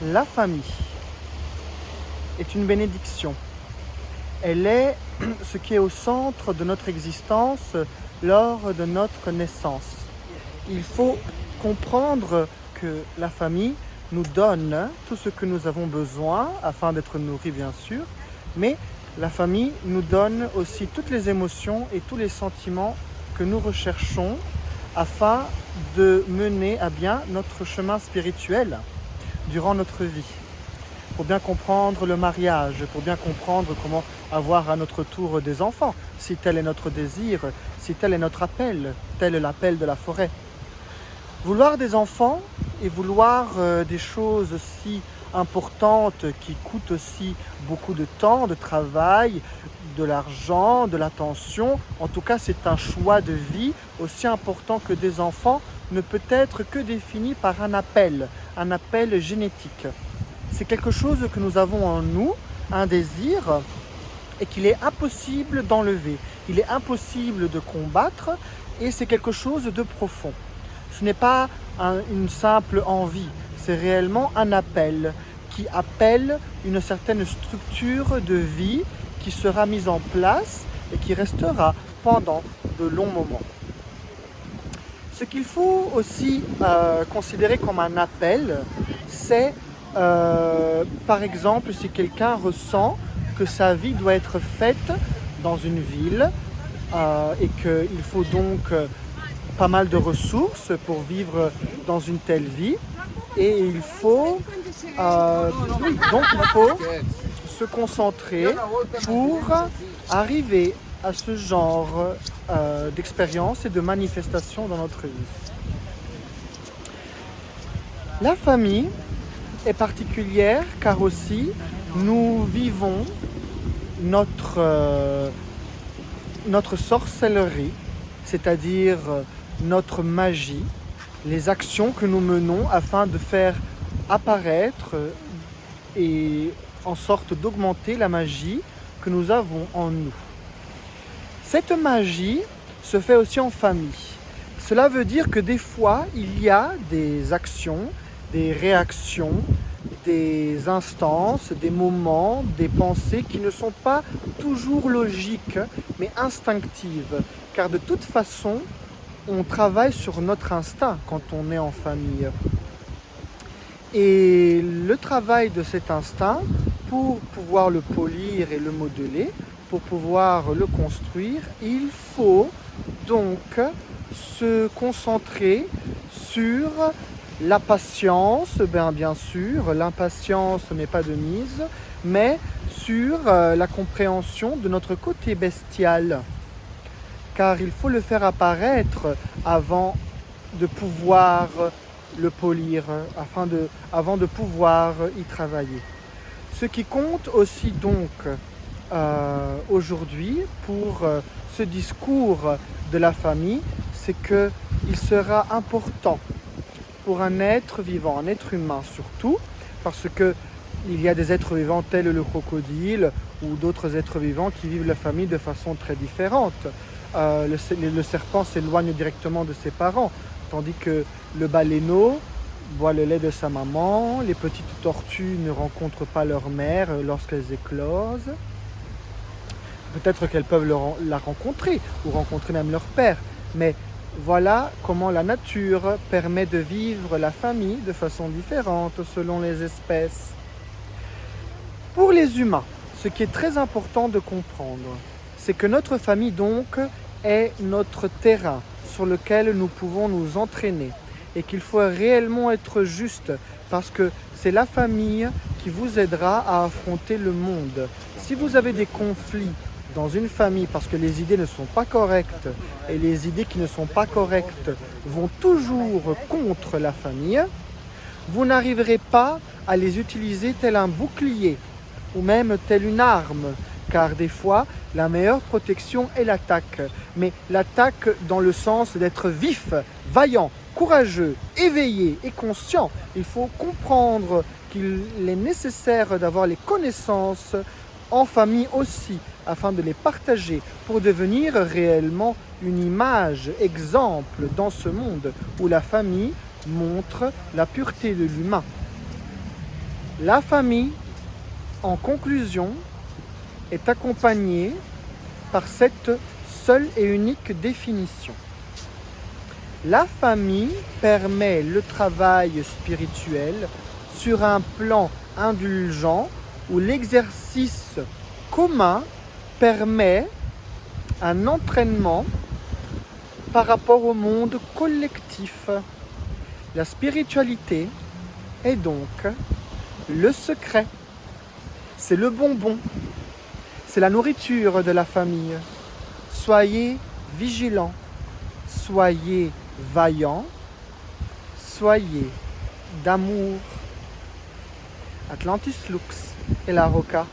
La famille est une bénédiction. Elle est ce qui est au centre de notre existence lors de notre naissance. Il faut comprendre que la famille nous donne tout ce que nous avons besoin afin d'être nourris bien sûr, mais la famille nous donne aussi toutes les émotions et tous les sentiments que nous recherchons afin de mener à bien notre chemin spirituel durant notre vie. Pour bien comprendre le mariage, pour bien comprendre comment avoir à notre tour des enfants, si tel est notre désir, si tel est notre appel, tel est l'appel de la forêt. Vouloir des enfants et vouloir des choses si importantes qui coûtent aussi beaucoup de temps, de travail, de l'argent, de l'attention, en tout cas c'est un choix de vie aussi important que des enfants, ne peut être que défini par un appel génétique. C'est quelque chose que nous avons en nous, un désir, et qu'il est impossible d'enlever. Il est impossible de combattre, et c'est quelque chose de profond. Ce n'est pas une simple envie, c'est réellement un appel qui appelle une certaine structure de vie qui sera mise en place et qui restera pendant de longs moments. Ce qu'il faut aussi considérer comme un appel, c'est par exemple si quelqu'un ressent que sa vie doit être faite dans une ville et qu'il faut donc pas mal de ressources pour vivre dans une telle vie et il faut se concentrer pour arriver à ce genre d'expérience et de manifestation dans notre vie. La famille est particulière car aussi nous vivons notre sorcellerie, c'est-à-dire notre magie, les actions que nous menons afin de faire apparaître et en sorte d'augmenter la magie que nous avons en nous. Cette magie se fait aussi en famille. Cela veut dire que des fois, il y a des actions, des réactions, des instances, des moments, des pensées qui ne sont pas toujours logiques, mais instinctives. Car de toute façon, on travaille sur notre instinct quand on est en famille. Et le travail de cet instinct, pour pouvoir le polir et le modeler, pour pouvoir le construire, il faut donc se concentrer sur la patience, bien sûr, l'impatience n'est pas de mise, mais sur la compréhension de notre côté bestial. Car il faut le faire apparaître avant de pouvoir le polir, avant de pouvoir y travailler. Ce qui compte aussi donc aujourd'hui pour ce discours de la famille, c'est qu'il sera important pour un être vivant, un être humain surtout, parce qu'il y a des êtres vivants tels le crocodile ou d'autres êtres vivants qui vivent la famille de façon très différente. Le serpent s'éloigne directement de ses parents, tandis que le baleineau boit le lait de sa maman, les petites tortues ne rencontrent pas leur mère lorsqu'elles éclosent. Peut-être qu'elles peuvent la rencontrer, ou rencontrer même leur père, mais voilà comment la nature permet de vivre la famille de façon différente selon les espèces. Pour les humains, ce qui est très important de comprendre, c'est que notre famille donc est notre terrain sur lequel nous pouvons nous entraîner et qu'il faut réellement être juste parce que c'est la famille qui vous aidera à affronter le monde. Si vous avez des conflits dans une famille parce que les idées ne sont pas correctes et les idées qui ne sont pas correctes vont toujours contre la famille, vous n'arriverez pas à les utiliser tel un bouclier ou même telle une arme, car des fois, la meilleure protection est l'attaque. Mais l'attaque dans le sens d'être vif, vaillant, courageux, éveillé et conscient. Il faut comprendre qu'il est nécessaire d'avoir les connaissances en famille aussi, afin de les partager pour devenir réellement une image, exemple dans ce monde où la famille montre la pureté de l'humain. La famille, en conclusion, est accompagnée par cette seule et unique définition. La famille permet le travail spirituel sur un plan indulgent où l'exercice commun permet un entraînement par rapport au monde collectif. La spiritualité est donc le secret, c'est le bonbon, c'est la nourriture de la famille. Soyez vigilants, soyez vaillants, soyez d'amour. Atlantis Lux et la Roca.